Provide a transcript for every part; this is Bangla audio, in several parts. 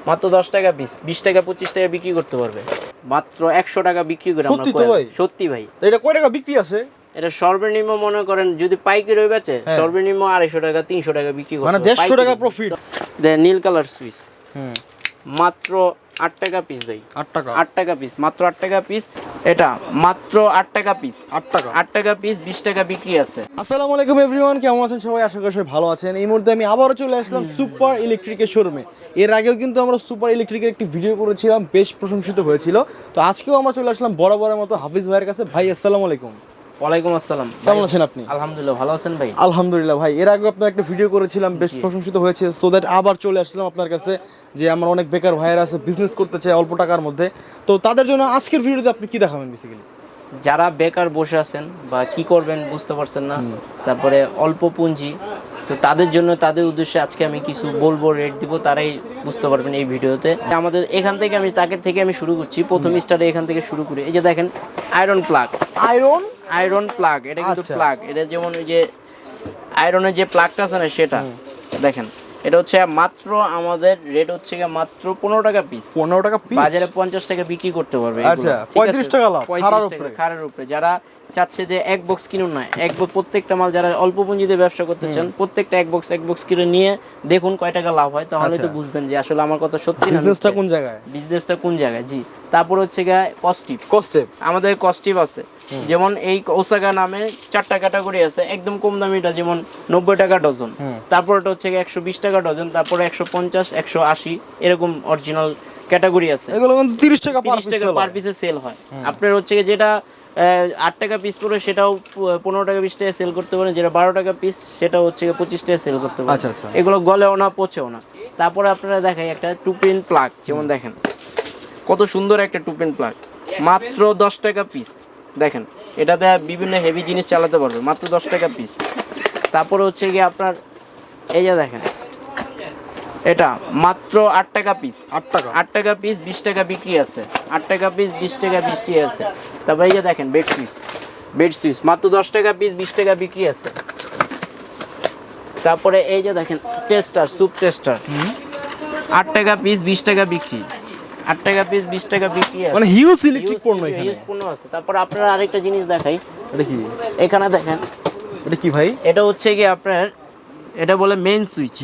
মাত্র 10 টাকা পিস, 20 টাকা 25 টাকা বিক্রি করতে পারবে, মাত্র 100 টাকা বিক্রি করে আমরা। সত্যি তো ভাই? সত্যি ভাই। তো এটা কয় টাকা বিক্রি আছে? এটা সর্বনিম্ন মনে করেন যদি পাইকারি বেচে সর্বনিম্ন 250 টাকা 300 টাকা বিক্রি করতে মানে 150 টাকা প্রফিট। নীল কালার সুইচ হুম, মাত্র 8 টাকা পিস ভাই। 8 টাকা। 8 টাকা পিস, মাত্র 8 টাকা পিস। এটা মাত্র 8 টাকা পিস। 8 টাকা। 8 টাকা পিস, 20 টাকা বিক্রি আছে। আসসালামু আলাইকুম এভরিওয়ান, কেমন আছেন সবাই? আশা করি সবাই ভালো আছেন। এই মুহূর্তে আমি আবারও চলে আসলাম সুপার ইলেকট্রিকের শোরুমে। এর আগেও কিন্তু আমরা সুপার ইলেকট্রিকের একটি ভিডিও করেছিলাম, বেশ প্রশংসিত হয়েছিল। তো আজকেও আমরা চলে আসলাম বরাবরের মতো হাফিজ ভাইয়ের কাছে। ভাই আসসালামু আলাইকুম। ওয়ালাইকুম আসসালাম। কেমন আছেন আপনি? আলহামদুলিল্লাহ, ভালো আছেন ভাই? আলহামদুলিল্লাহ ভাই। এর আগে আপনার একটা ভিডিও করেছিলাম, বেশ প্রশংসিত হয়েছে। সো দ্যাট আবার চলে আসলাম আপনার কাছে, যে আমার অনেক বেকার ভাইয়েরা আছে, বিজনেস করতে চায় অল্প টাকার মধ্যে। তো তাদের জন্য আজকের ভিডিওতে আপনি কি দেখাবেন বেসিক্যালি? যারা বেকার বসে আছেন বা কি করবেন বুঝতে পারছেন না, তারপরে অল্প পুঁজি, তো তাদের জন্য, তাদের উদ্দেশ্যে আজকে আমি কিছু বলবো, রেট দিব, তারাই বুঝতে পারবেন এই ভিডিওতে। আমাদের এখান থেকে আমি শুরু করছি, প্রথম স্টার্টে এখান থেকে শুরু করি। এই যে দেখেন আয়রন প্লাগ। আয়রন প্লাগ, এটা কিন্তু প্লাগ। এটা যেমন ওই যে আয়রনের যে প্লাগটা আছে না, সেটা দেখেন। এটা হচ্ছে মাত্র আমাদের রেট হচ্ছে মাত্র 15 টাকা পিস। 15 টাকা পিস, বাজারে 50 টাকা বিক্রি করতে পারবে। আচ্ছা, 35 টাকা লাভ খারের উপরে। যারা চাচ্ছে যে এক বক্স কিনুন না, এক বক্স, প্রত্যেকটা মাল যারা অল্প পুঁজিতে ব্যবসা করতে চান, প্রত্যেকটা এক বক্স কিনে নিয়ে দেখুন কয় টাকা লাভ হয়, তাহলে তো বুঝবেন যে আসলে আমার কথা সত্যি না। বিজনেসটা কোন জায়গায়? বিজনেসটা কোন জায়গায়, জি। তারপর হচ্ছে গিয়ে কস্টিভ। আমাদের কস্টিভ আছে, যেমন এই ওসাকা নামে 4টা ক্যাটাগরি আছে। একদম কম দামিটা যেমন 90 টাকা ডজন, তারপর এটা হচ্ছে 120 টাকা ডজন, তারপরে 150, 180 এরকম অরিজিনাল ক্যাটাগরি আছে। এগুলো কিন্তু 30 টাকা পার পিসে সেল হয়। আপনার হচ্ছে যেটা 8 টাকা পিস পড়ে সেটাও 15 টাকা 20 টাকা সেল করতে পারেন। যেটা 12 টাকা পিস সেটা হচ্ছে 25 টাকা সেল করতে পারেন। আচ্ছা আচ্ছা। এগুলো গলেও না, পচেও না। তারপরে আপনারা দেখাই একটা টু পিন প্লাগ, যেমন দেখেন কত সুন্দর একটা টু পিন প্লাগ, মাত্র 10 টাকা পিস। দেখেন এটাতে বিভিন্ন হেভি জিনিস চালাতে পারবে, মাত্র 10 টাকা পিস। তারপরে হচ্ছে গিয়ে আপনার এই যে দেখেন, এটা মাত্র 8 টাকা পিস। 8 টাকা পিস, 20 টাকা বিক্রি আছে। 8 টাকা পিস, 20 টাকা বিক্রি আছে। তারপরে এই যে দেখেন বেড সুইচ মাত্র 10 টাকা পিস, 20 টাকা বিক্রি আছে। তারপরে এই যে দেখেন স্যুপ টেস্টার, 8 টাকা পিস, 20 টাকা বিক্রি। 8 টাকা পিস, 20 টাকা বিক্রি আছে। মানে হিউজ ইলেকট্রিক পণ্য এখানে। হিউজ পণ্য আছে। তারপর আপনারা আরেকটা জিনিস দেখাই, এটা কি? এখানে দেখেন, এটা কি ভাই? এটা হচ্ছে কি আপনার, এটা বলে মেইন সুইচ।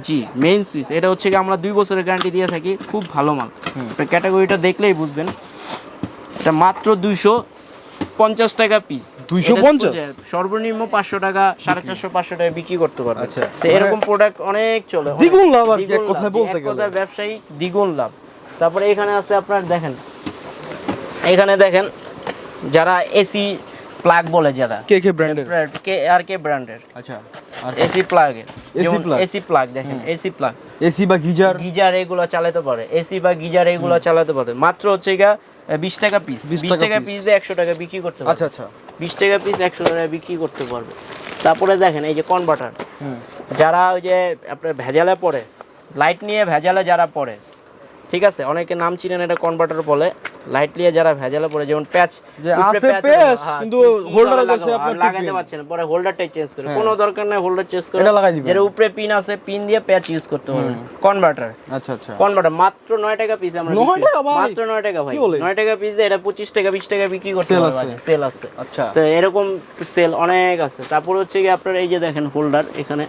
জি, মেইন সুইচ। এটা হচ্ছে কি আমরা 2 বছরের গ্যারান্টি দিয়ে থাকি, খুব ভালো মাল। ক্যাটাগরিটা দেখলেই বুঝবেন। এটা মাত্র 250 টাকা পিস। 250? সর্বনিম্ন 500 টাকা, 450, 500 টাকা বিক্রি করতে পারবে। তো এরকম প্রোডাক্ট অনেক চলে, দ্বিগুণ লাভ আর কি, এক কথায় বলতে গেলে। কথায় ব্যবসায়ী দ্বিগুণ লাভ। তারপরে এখানে আছে আপনার দেখেন, এখানে দেখেন যারা এসি প্লাগ বলে, যারা কে ব্র্যান্ডের? কে ব্র্যান্ডের। আচ্ছা, এসি প্লাগ দেখেন, এসি বা গিজার এগুলো চালাতে পারে। এসি বা গিজার এগুলো চালাতে পারে। মাত্র হচ্ছে গিয়া 20 টাকা পিস। 20 টাকা পিস দিয়ে 100 টাকা বিক্রি করতে পারবে। আচ্ছা আচ্ছা। 20 টাকা পিস 100 টাকা বিক্রি করতে পারবে। তারপরে দেখেন এই যে কনভার্টার, যারা ওই যে আপনার ভেজালে পড়ে, লাইট নিয়ে ভেজালে যারা পড়ে, ঠিক আছে, অনেকে নাম চিনেন, এটা কনভার্টার বলে। লাইট নিয়ে যারা ভেজালে পড়ে, যেমন প্যাচ কিন্তু হোল্ডার আছে আপনার লাগাতে পারছেন, পরে হোল্ডারটাই চেঞ্জ করে, কোনো দরকার নাই হোল্ডার চেঞ্জ করে, এটা লাগাই দিবেন। যেটা উপরে পিন আছে, পিন দিয়ে প্যাচ ইউজ করতে পারবেন। কনভার্টার, আচ্ছা আচ্ছা, কনভার্টার মাত্র 9 টাকা পিস। আমরা 9 টাকা ভাই, মাত্র 9 টাকা ভাই। 9 টাকা পিস দিয়ে এটা 25 টাকা 20 টাকা বিক্রি করতে পারবেন। সেল আছে। আচ্ছা, তো এরকম সেল অনেক আছে। তারপর হচ্ছে কি আপনার এই যে দেখেন হোল্ডার, এখানে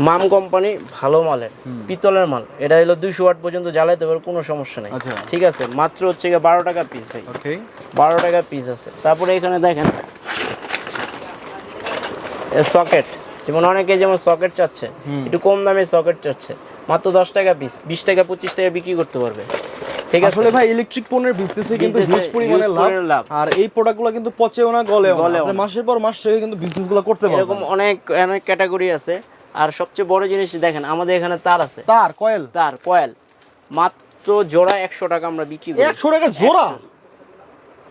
মাম কোম্পানি, ভালো মালের, পিতলের মাল। এটা হলো 200 ওয়াট পর্যন্ত জ্বালাতে পারবে, কোনো সমস্যা নেই। ঠিক আছে, মাত্র হচ্ছে 12 টাকা পিস ভাই। 12 টাকা পিস আছে। তারপরে এখানে দেখেন সকেট, যেমন অনেকে যেমন সকেট চাচ্ছে, একটু কম দামে সকেট চাচ্ছে, মাত্র 10 টাকা পিস, 20 টাকা 25 টাকা বিক্রি করতে পারবে। ঠিক আছে, আসলে ভাই ইলেকট্রিক পণ্যের বিজনেসে কিন্তু হিউজ পরিমাণে লাভ। আর এই প্রোডাক্টগুলো কিন্তু পচেও না, গলেও না। আপনি মাসের পর মাস রেখে কিন্তু বিজনেসগুলো করতে পারবেন। এরকম অনেক ক্যাটাগরি আছে। আর সবচেয়ে বড় জিনিস দেখেন, আমাদের এখানে তার আছে, কয়েল মাত্র জোড়া 100 টাকা আমরা বিক্রি করি। 100 টাকা জোড়া?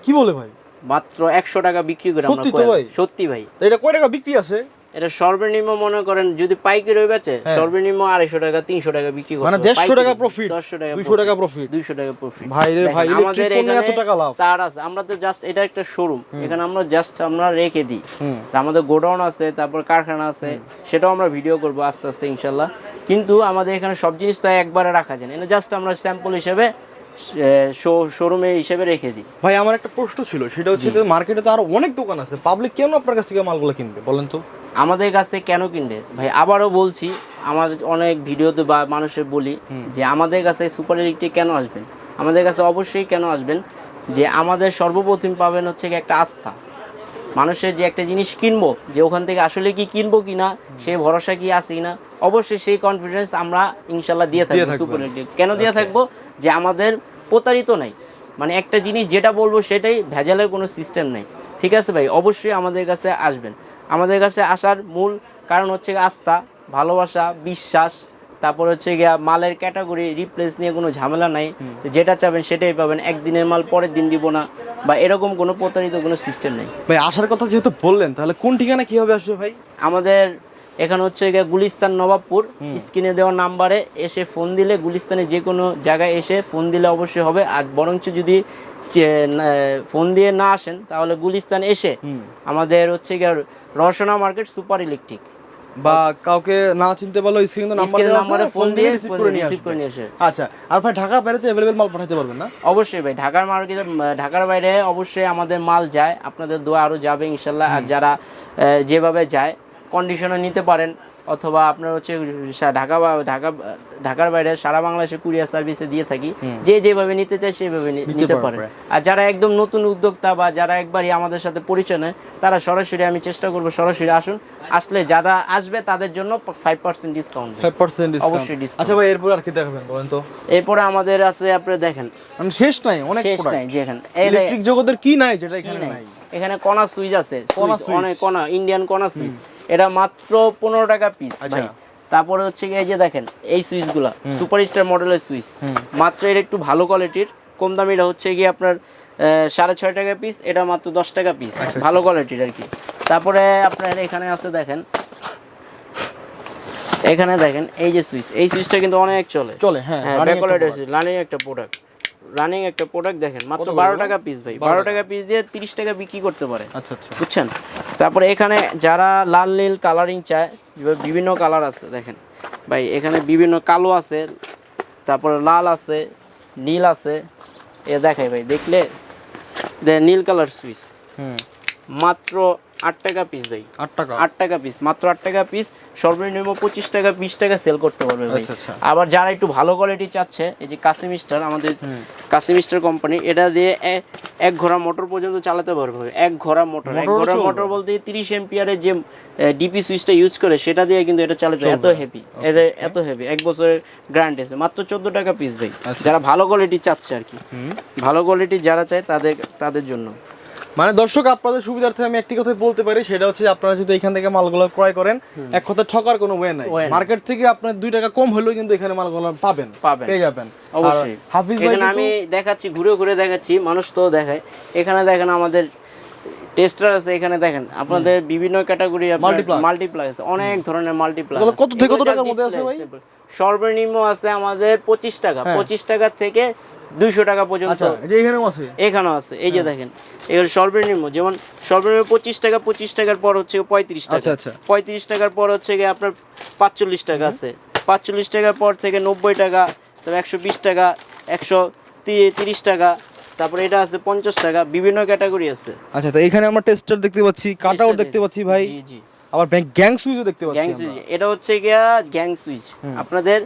কি বলে ভাই? মাত্র 100 টাকা বিক্রি করি আমরা। সত্যি তো ভাই? সত্যি ভাই। তো এটা কয় টাকা বিক্রি আছে? এটা সর্বনিম্ন মনে করেন যদি পাইকারি বেচে সর্বনিম্ন 250 টাকা 300 টাকা বিক্রি করতে মানে 150 টাকা প্রফিট, 200 টাকা প্রফিট, 200 টাকা প্রফিট। ভাই রে ভাই, ইলেকট্রিক পণ্যে এত টাকা লাভ। তার আছে, আমরা তো জাস্ট এটা একটা শোরুম, এখানে আমরা জাস্ট আমরা রেখে দিই। আমাদের গোডাউন আছে, তারপর কারখানা আছে, সেটাও আমরা ভিডিও করব আস্তে আস্তে ইনশাআল্লাহ। কিন্তু আমাদের এখানে সব জিনিস তো একবারে রাখা যায় না, এটা জাস্ট আমরা স্যাম্পল হিসেবে শোরুমে হিসেবে রেখে দিই। ভাই আমার একটা প্রশ্ন ছিল, সেটা হচ্ছে যে মার্কেটে তো আরো অনেক দোকান আছে, পাবলিক কেন আপনার কাছ থেকে মালগুলো কিনবে বলেন তো? আমাদের কাছে কেন কিনবে ভাই, আবারও বলছি, আমার অনেক ভিডিওতে বা মানুষের বলি যে আমাদের কাছে সুপার ইলেকট্রিক কেন আসবেন, আমাদের কাছে অবশ্যই কেন আসবেন, যে আমাদের সর্বপ্রথম পাবেন হচ্ছে একটা আস্থা। মানুষের যে একটা জিনিস কিনবো, যে ওখান থেকে আসলে কি কিনবো কিনা, সেই ভরসা কি আছে কিনা, অবশ্যই সেই কনফিডেন্স আমরা ইনশাল্লাহ দিয়ে থাকবো সুপার ইলেকট্রিক। কেন দিয়ে থাকবো, যে আমাদের প্রতারিত নাই, মানে একটা জিনিস যেটা বলবো সেটাই, ভেজালের কোনো সিস্টেম নেই। ঠিক আছে ভাই, অবশ্যই আমাদের কাছে আসবেন। আমাদের কাছে আসার মূল কারণ হচ্ছে আস্থা, ভালোবাসা, বিশ্বাস, তারপর হচ্ছে গিয়া মালের ক্যাটাগরি রিপ্লেস নিয়ে কোনো ঝামেলা নাই, যেটা চাবেন সেটাই পাবেন, একদিনের মাল পরের দিন দিব না, বা এরকম কোনো প্রতারিত কোনো সিস্টেম নেই। ভাই আসার কথা যেহেতু বললেন, তাহলে কোন ঠিকানা কিভাবে আসবে ভাই? আমাদের এখানে হচ্ছে গিয়া গুলিস্তান নবাবপুর, স্ক্রিনে দেওয়া নাম্বারে এসে ফোন দিলে, গুলিস্তানে যে কোনো জায়গায় এসে ফোন দিলে অবশ্যই হবে। আর বরঞ্চ যদি ফোন দিয়ে না আসেন, তাহলে গুলিস্তান এসে আমাদের হচ্ছে গিয়া রসনা মার্কেট সুপার ইলেকট্রিক, বা কাউকে না চিনতে পারলে স্ক্রিনে নাম্বারে ফোন দিয়ে রিসিভ করে নিয়ে আসবে। আচ্ছা, আর ভাই ঢাকার বাইরে তো अवेलेबल মাল পাঠাতে পারবেন না? অবশ্যই ভাই, ঢাকার মার্কেটে, ঢাকার বাইরে অবশ্যই আমাদের মাল যায়, আপনাদের দোয়া আরো যাবে ইনশাআল্লাহ। আর যারা যেভাবে যায় কন্ডিশনে নিতে পারেন, অথবা আপনার হচ্ছে ঢাকার বাইরে সারা বাংলাদেশে কুরিয়ার সার্ভিসে দিয়ে থাকি, যে যেভাবে নিতে চায় সেভাবে নিতে পারেন। আর যারা একদম নতুন উদ্যোক্তা বা যারা একবারই আমাদের সাথে পরিচয় নেয়, তারা সরাসরি, আমি চেষ্টা করবো সরাসরি আসুন, আসলে যারা আসবে তাদের জন্য 5% ডিসকাউন্ট, 5% ডিসকাউন্ট, অবশ্যই ডিসকাউন্ট। আচ্ছা ভাই, এরপর আর কি দেখাবেন বলেন তো? এরপরে আমাদের আছে, আপনি দেখেন মানে শেষ নাই, অনেক শেষ প্রোডাক্ট। নাই, যে এখানে ইলেকট্রিক জগতের কি নাই যেটা এখানে নাই? এখানে কণা সুইচ আছে, অনেক কণা, ইন্ডিয়ান কণা সুইচ, এটা মাত্র 15 টাকা পিস ভাই। তারপরে হচ্ছে এই যে দেখেন এই সুইচগুলা সুপার স্টার মডেলের সুইচ, মাত্র এটা একটু ভালো কোয়ালিটির, কম দামিটা হচ্ছে গিয়ে আপনার 6.5 টাকা পিস, এটা মাত্র 10 টাকা পিস, ভালো কোয়ালিটির আর কি। তারপরে আপনার এখানে আছে দেখেন, এখানে দেখেন এই যে সুইচ, এই সুইচটা কিন্তু অনেক চলে, হ্যাঁ, রানিং একটা প্রোডাক্ট দেখেন, মাত্র 12 টাকা পিস ভাই, 12 টাকা পিস দিয়ে 30 টাকা বিক্রি করতে পারে। আচ্ছা আচ্ছা, বুঝছেন? তারপরে এখানে যারা লাল নীল কালারিং চায়, বিভিন্ন কালার আছে দেখেন ভাই, এখানে বিভিন্ন কালো আছে, তারপরে লাল আছে, নীল আছে, এ দেখাই ভাই, দেখলে নীল কালার সুইচ মাত্র 8 টাকা পিস ভাই, 8 টাকা পিস, মাত্র 8 টাকা পিস, সর্বনিম্ন 25 টাকা 20 টাকা সেল করতে পারবে ভাই। আবার যারা একটু ভালো কোয়ালিটি চাচ্ছে, এই যে কাসিম স্টার, আমাদের কাসিম স্টার কোম্পানি, এটা দিয়ে এক ঘোড়া মোটর পর্যন্ত চালাতে পারবে। এক ঘোড়া মোটর বলতে 30 এম্পিয়ারের যে ডিপি সুইচটা ইউজ করে, সেটা দিয়ে কিন্তু এটা চালাতে, এত হেভি, এত হেভি, 1 বছরের গ্যারান্টি আছে, মাত্র 14 টাকা পিস ভাই। যারা ভালো কোয়ালিটি চাচ্ছে আর কি, ভালো কোয়ালিটি যারা চায় তাদের জন্য। মানে দর্শক, আপনাদের সুবিধার্থে আমি একটি কথা বলতে পারি, সেটা হচ্ছে আপনারা যদি এখান থেকে মালগুলো ক্রয় করেন, এক কথা ঠকার কোনো ওয়ে নাই। মার্কেট থেকে আপনার 2 টাকা কম হলেও কিন্তু এখানে মালগুলো পেয়ে যাবেন অবশ্যই। হাফিজ ভাই, আমি দেখাচ্ছি, ঘুরে ঘুরে দেখাচ্ছি, মানুষ তো দেখায়। এখানে দেখেন আমাদের টেস্টার আছে, এখানে দেখেন আপনাদের বিভিন্ন ক্যাটাগরি মাল্টিপ্লাই আছে, অনেক ধরনের মাল্টিপ্লাই। কত থেকে কত টাকার মধ্যে আছে ভাই? সর্বনিম্ন আছে আমাদের 25 টাকা, 25 টাকা থেকে 200 টাকা পর্যন্ত এখানেও আছে। এই যে দেখেন, এগুলো সর্বনিম্ন, যেমন সর্বনিম্ন 25 টাকা, 25 টাকার পর হচ্ছে 35 টাকা, 35 টাকার পর হচ্ছে গিয়ে আপনার 45 টাকা আছে, 45 টাকার পর থেকে 90 টাকা, তারপর 120 টাকা, 130 টাকা, তারপরে এটা আছে 50 টাকা, বিভিন্ন ক্যাটাগরি আছে। আচ্ছা, তো এখানে আমরা টেস্টার দেখতে পাচ্ছি, কাটআউট দেখতে পাচ্ছি ভাই, জি জি, আবার গ্যাং সুইচও দেখতে পাচ্ছি। গ্যাং সুইচ, এটা হচ্ছে গিয়া গ্যাং সুইচ আপনাদের,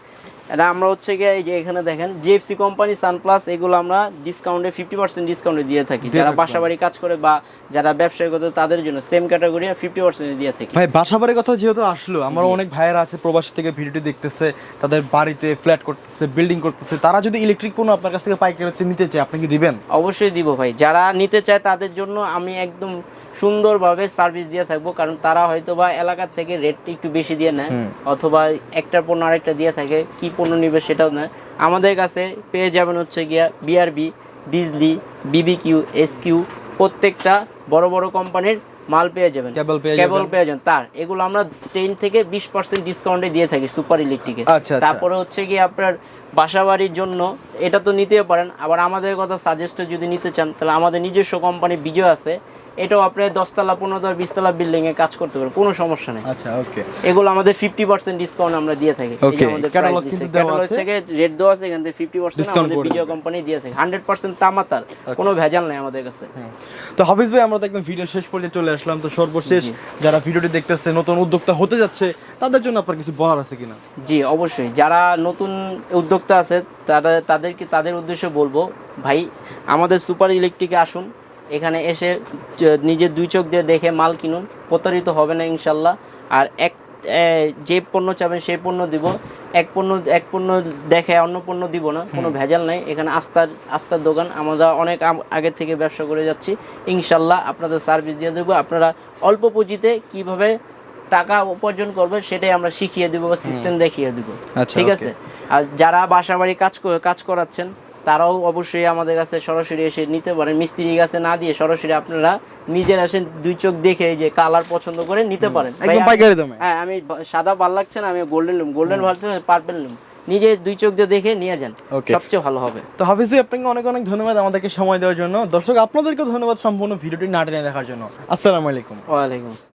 এটা আমরা হচ্ছে গিয়ে এই যে এখানে দেখেন জিএফসি কোম্পানি, সানপ্লাস, এগুলো আমরা ডিসকাউন্টে 50% ডিসকাউন্টে দিয়ে থাকি। যারা বাসাবাড়ি কাজ করে বা যারা ব্যবসায়ী করতে, তাদের জন্য সেম ক্যাটাগরি 50% দিয়ে থাকি ভাই। বাসাবাড়ির কথা যেহেতু আসলো, আমার অনেক ভাইয়েরা আছে প্রবাসী থেকে ভিডিওটি দেখতেছে, তাদের বাড়িতে ফ্ল্যাট করতেছে, বিল্ডিং করতেছে, তারা যদি ইলেকট্রিক পণ্য আপনার কাছ থেকে পাইকারিতে নিতে চায়, আপনি কি দিবেন? অবশ্যই দিব ভাই। যারা নিতে চায় তাদের জন্য আমি একদম সুন্দরভাবে সার্ভিস দিয়ে থাকবো, কারণ তারা হয়তো বা এলাকার থেকে রেটটা একটু বেশি দিয়ে নেয়, অথবা একটার পণ্য আরেকটা দিয়ে থাকে, কি পণ্য নিবে সেটাও নেয়। আমাদের কাছে পেয়ে যাবেন হচ্ছে গিয়া বিআরবি, বিজলি, বিবিকিউ, এসকিউ, প্রত্যেকটা বড় বড় কোম্পানির মাল পেয়ে যাবেন, কেবল পেয়ে কেবল যাবেন। পেয়ে যাবেন। তার এগুলো আমরা 10 থেকে 20% ডিসকাউন্টে দিয়ে থাকি সুপার ইলেকট্রিকে। আচ্ছা। তারপরে হচ্ছে কি আপনার বাসাবাড়ির জন্য এটা তো নিতেই পারেন, আবার আমাদের কথা সাজেস্টে যদি নিতে চান তাহলে আমাদের নিজস্ব কোম্পানি বিজয় আছে, এটাও আপনি 10 তলা 15 তলা 20 তলা বিল্ডিং এ কাজ করতে পারেন, কোনো সমস্যা নেই। আচ্ছা ওকে। এগুলো আমাদের 50% ডিসকাউন্ট আমরা দিয়ে থাকি। এই যে Okay, আমাদের catalog প্রাইস কিন্তু দিচ্ছে, দেওয়া ক্যাটালগ আছে। থেকে রেট দেওয়া আছে, এখান থেকে 50% Discount আমাদের করে বিজয় দেবে। কোম্পানি দিয়ে থাকে। 100% তামাতার, কোনো ভেজাল নাই আমাদের কাছে। তো হাফিজ ভাই, আমরা তো একদম ভিডিও শেষ পর্যায়ে চলে আসলাম। তো সর্বশেষ যারা ভিডিওটি দেখতেছে, নতুন উদ্যোক্তা হতে যাচ্ছে, তাদের জন্য আপনার কিছু বলার আছে কিনা? জি অবশ্যই, যারা নতুন উদ্যোক্তা আছে তাদের উদ্দেশ্যে বলবো, ভাই আমাদের সুপার ইলেকট্রিকে আসুন, এখানে এসে নিজের দুই চোখ দিয়ে দেখে মাল কিনুন, প্রতারিত হবে না ইনশাল্লাহ। আর যে পণ্য চাবেন সেই পণ্য দিব, এক পণ্য দেখে অন্য পণ্য দিব না, কোনো ভেজাল নাই। এখানে আস্থার দোকান, আমরা অনেক আগে থেকে ব্যবসা করে যাচ্ছি, ইনশাল্লাহ আপনাদের সার্ভিস দিয়ে দেবো। আপনারা অল্প পুঁজিতে কিভাবে টাকা উপার্জন করবে সেটাই আমরা শিখিয়ে দিব, সিস্টেম দেখিয়ে দিব। আচ্ছা, ঠিক okay. আছে। আর যারা বাসাবাড়ি কাজ করাচ্ছেন তারাও অবশ্যই আমাদের কাছে সরাসরি এসে নিতে পারেন, মিস্ত্রির কাছে না দিয়ে সরাসরি আপনারা নিজের আসেন, দুই চোখ দেখে যে কালার পছন্দ করে নিতে পারেন। ভাই, একদম পাইকারি দামে। হ্যাঁ, আমি সাদা ভাল লাগছে না, আমি গোল্ডেন ভালো পার্পল নিলাম, নিজে দুই চোখ দিয়ে দেখে নিয়ে যান, Okay. সবচেয়ে ভালো হবে। তো হাফিজ ভাই, আপনাকে অনেক অনেক ধন্যবাদ আমাদেরকে সময় দেওয়ার জন্য। দর্শক আপনাদেরকেও ধন্যবাদ সম্পূর্ণ ভিডিওটি না টেনে দেখার জন্য। আসসালামু আলাইকুম। ওয়ালাইকুম আসসালাম।